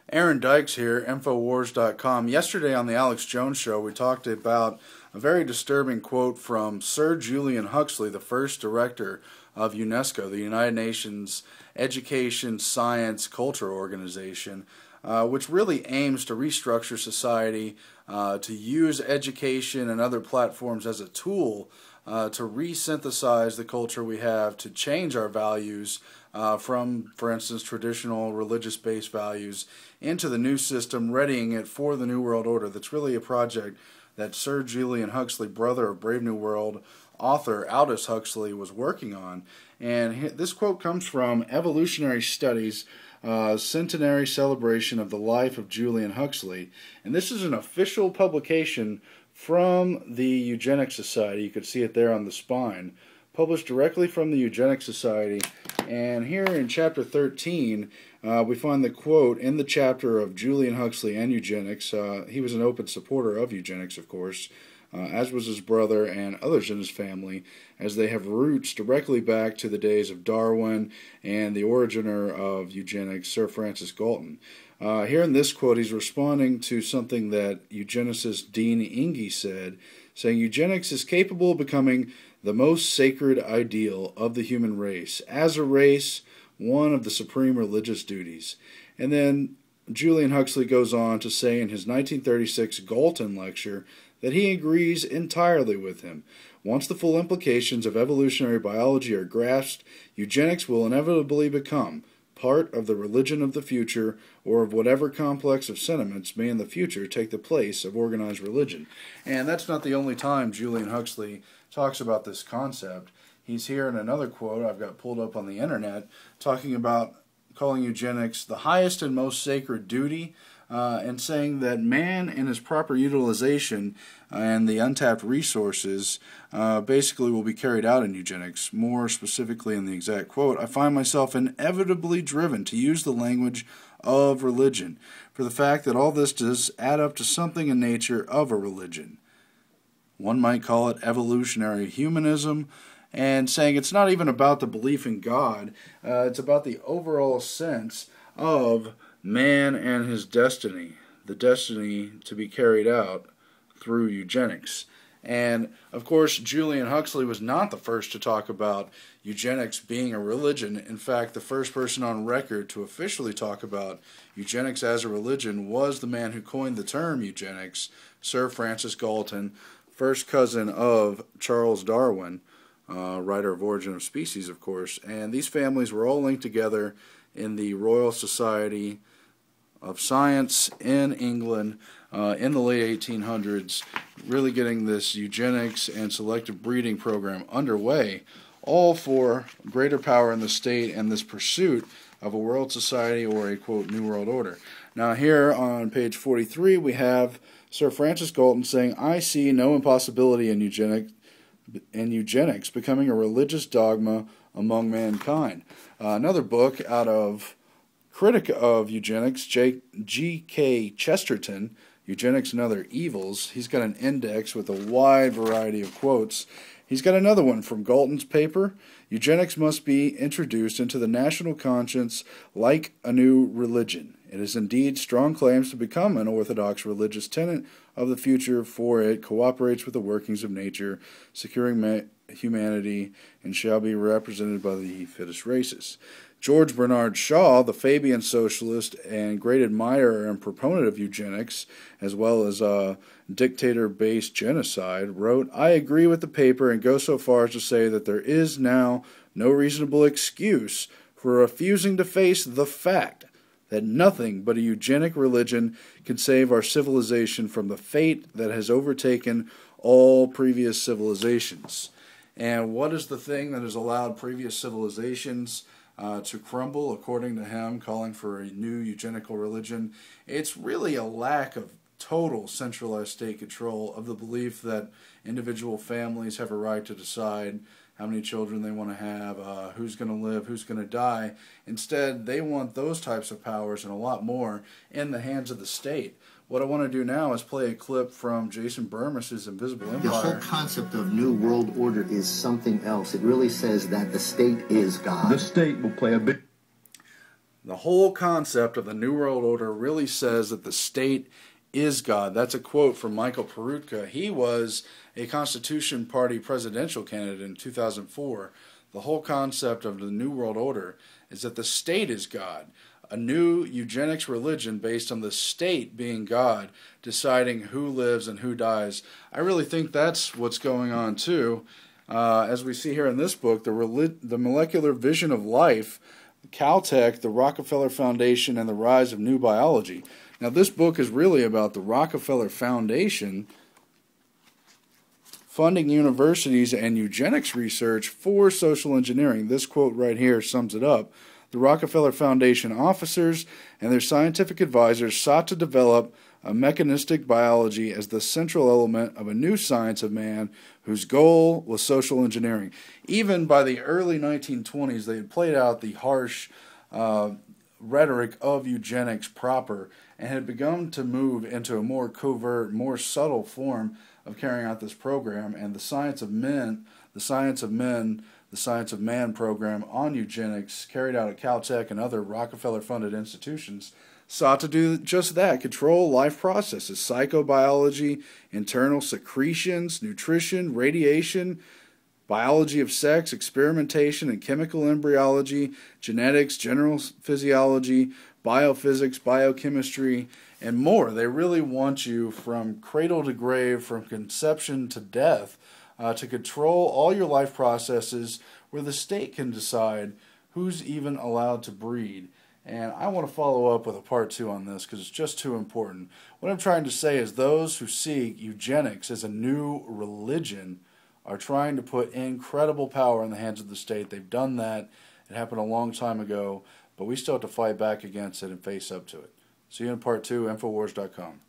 Aaron Dykes here, Infowars.com. Yesterday on the Alex Jones Show, we talked about a very disturbing quote from Sir Julian Huxley, the first director of UNESCO, the United Nations Education, Science, Culture Organization, which really aims to restructure society, to use education and other platforms as a tool to resynthesize the culture we have, to change our values from, for instance, traditional religious-based values into the new system, readying it for the New World Order. That's really a project that Sir Julian Huxley, brother of Brave New World author Aldous Huxley, was working on. And this quote comes from Evolutionary Studies, Centenary Celebration of the Life of Julian Huxley. And this is an official publication from the Eugenics Society. You could see it there on the spine. Published directly from the Eugenics Society. And here in chapter 13, we find the quote in the chapter of Julian Huxley and eugenics. He was an open supporter of eugenics, of course, as was his brother and others in his family, as they have roots directly back to the days of Darwin and the originer of eugenics, Sir Francis Galton. Here in this quote, he's responding to something that eugenicist Dean Inge said, saying, "Eugenics is capable of becoming the most sacred ideal of the human race. As a race, one of the supreme religious duties." And then Julian Huxley goes on to say in his 1936 Galton lecture that he agrees entirely with him. Once the full implications of evolutionary biology are grasped, eugenics will inevitably become part of the religion of the future, or of whatever complex of sentiments may in the future take the place of organized religion. And that's not the only time Julian Huxley talks about this concept. He's here in another quote I've got pulled up on the internet, talking about calling eugenics the highest and most sacred duty, and saying that man in his proper utilization and the untapped resources basically will be carried out in eugenics. More specifically in the exact quote, "I find myself inevitably driven to use the language of religion, for the fact that all this does add up to something in nature of a religion." One might call it evolutionary humanism, and saying it's not even about the belief in God, it's about the overall sense of man and his destiny, the destiny to be carried out through eugenics. And, of course, Julian Huxley was not the first to talk about eugenics being a religion. In fact, the first person on record to officially talk about eugenics as a religion was the man who coined the term eugenics, Sir Francis Galton, first cousin of Charles Darwin, writer of Origin of Species, of course. And these families were all linked together in the Royal Society of Science in England in the late 1800s, really getting this eugenics and selective breeding program underway, all for greater power in the state and this pursuit of a world society or a, quote, New World Order. Now here on page 43 we have Sir Francis Galton saying, "I see no impossibility in eugenics becoming a religious dogma among mankind." Another book out of critic of eugenics, G.K. Chesterton, Eugenics and Other Evils. He's got an index with a wide variety of quotes. He's got another one from Galton's paper, "Eugenics must be introduced into the national conscience like a new religion. It is indeed strong claims to become an orthodox religious tenet of the future, for it cooperates with the workings of nature, securing humanity, and shall be represented by the fittest races." George Bernard Shaw, the Fabian socialist and great admirer and proponent of eugenics, as well as dictator-based genocide, wrote, "I agree with the paper and go so far as to say that there is now no reasonable excuse for refusing to face the fact that nothing but a eugenic religion can save our civilization from the fate that has overtaken all previous civilizations." And what is the thing that has allowed previous civilizations to crumble, according to him, calling for a new eugenical religion? It's really a lack of total centralized state control, of the belief that individual families have a right to decide how many children they want to have, who's going to live, who's going to die. Instead, they want those types of powers and a lot more in the hands of the state. What I want to do now is play a clip from Jason Burmis' Invisible Empire. The whole concept of New World Order is something else. It really says that the state is God. The state will play a big... The whole concept of the New World Order really says that the state is God. That's a quote from Michael Peroutka. He was a Constitution Party presidential candidate in 2004. The whole concept of the New World Order is that the state is God. A new eugenics religion based on the state being God, deciding who lives and who dies. I really think that's what's going on too. As we see here in this book, the Molecular Vision of Life, Caltech, the Rockefeller Foundation, and the Rise of New Biology. Now, this book is really about the Rockefeller Foundation funding universities and eugenics research for social engineering. This quote right here sums it up. The Rockefeller Foundation officers and their scientific advisors sought to develop a mechanistic biology as the central element of a new science of man whose goal was social engineering. Even by the early 1920s, they had played out the harsh rhetoric of eugenics proper and had begun to move into a more covert, more subtle form of carrying out this program. And the Science of Men, the Science of Man program on eugenics, carried out at Caltech and other Rockefeller-funded institutions, sought to do just that: control life processes, psychobiology, internal secretions, nutrition, radiation, biology of sex, experimentation and chemical embryology, genetics, general physiology, biophysics, biochemistry, and more. They really want you from cradle to grave, from conception to death, to control all your life processes where the state can decide who's even allowed to breed. And I want to follow up with a part 2 on this because it's just too important. What I'm trying to say is those who seek eugenics as a new religion are trying to put incredible power in the hands of the state. They've done that. It happened a long time ago, but we still have to fight back against it and face up to it. See you in part 2, Infowars.com.